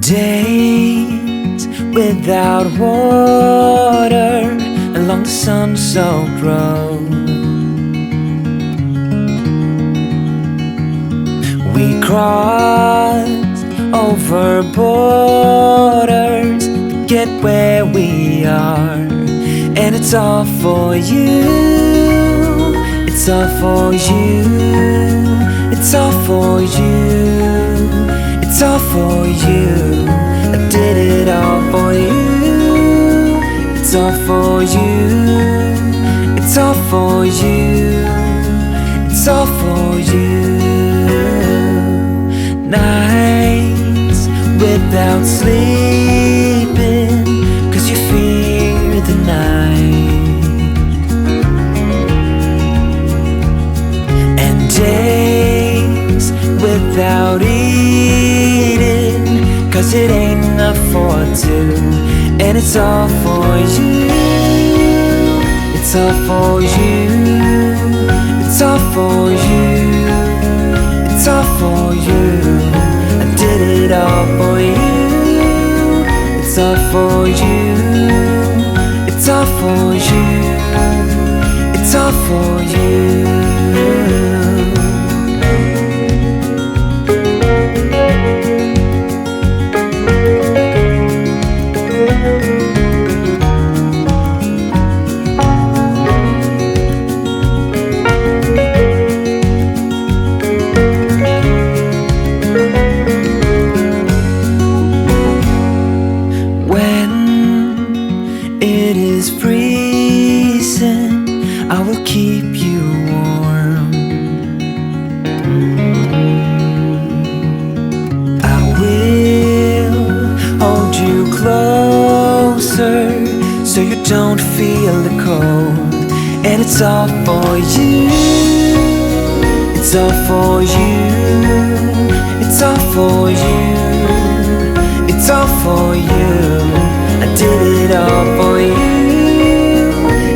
Days without water along the sun-soaked road. We crossed over borders to get where we are, and it's all for you. It's all for you. It's all for you. It's all for you. I did it all for you. It's all for you. It's all for you. It's all for you. Nights without sleeping 'cause you fear the night, and days without eating 'cause it ain't enough for two. And it's all for you. It's all for you. It's all for you. It's all for you. I did it all for you. It's all for you. It's all for you. It's all for you. It is freezing, I will keep you warm. I will hold you closer so you don't feel the cold. And it's all for you. It's all for you. It's all for you. It's all for you. I did it all for you.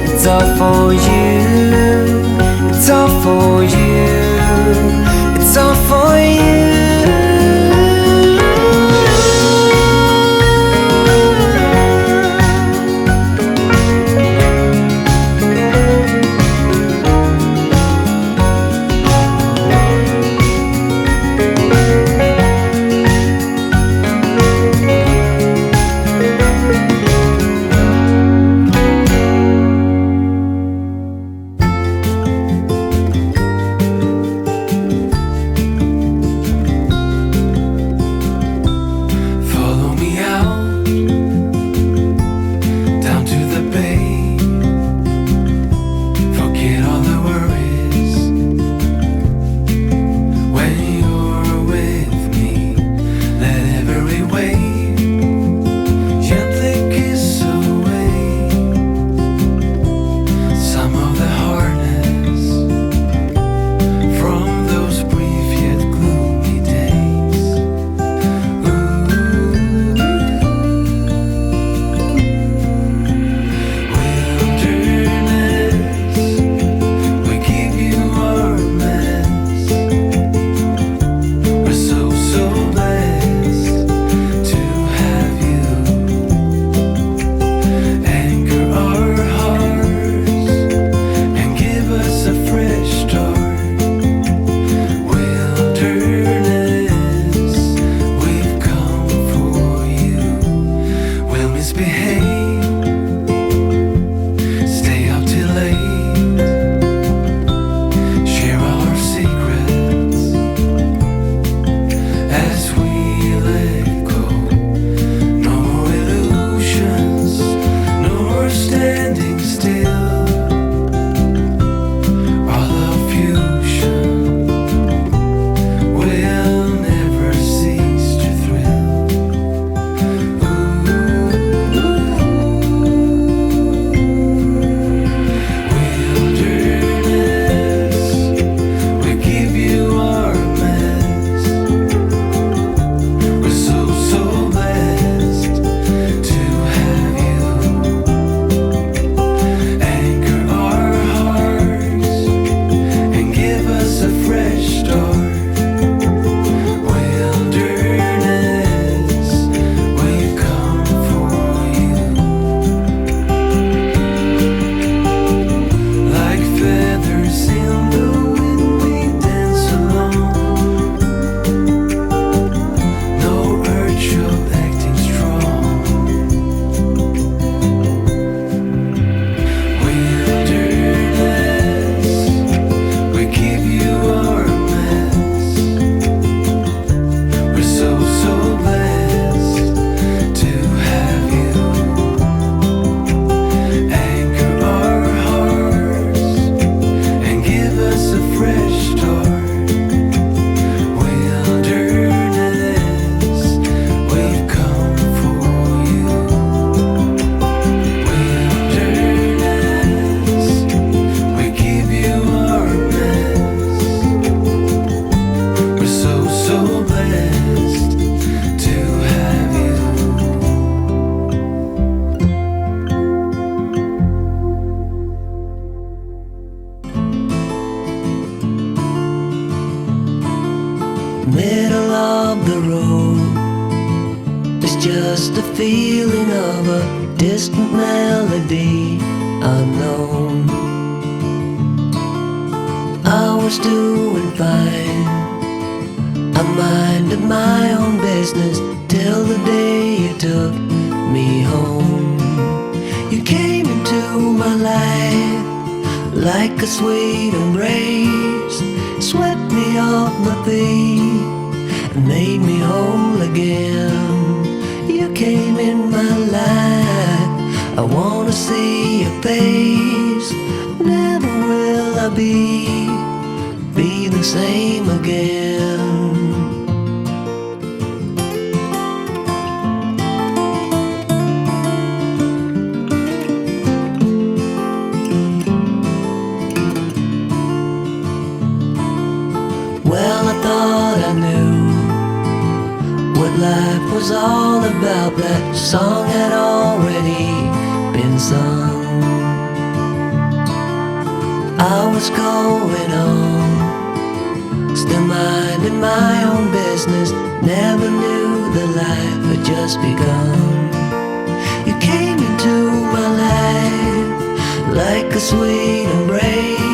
It's all for you. It's all for you. It's all for you. middle of the road. It's just a feeling of a distant melody unknown. I was doing fine, I minded my own business till the day you took me home. You came into my life like a sweet embrace, swept me off my feet and made me whole again. You came in my life, I wanna see your face. Never will I be the same again. Well, I thought I knew what life was all about. That song had already been sung. I was going on, still minding my own business. Never knew that life had just begun. You came into my life like a sweet embrace,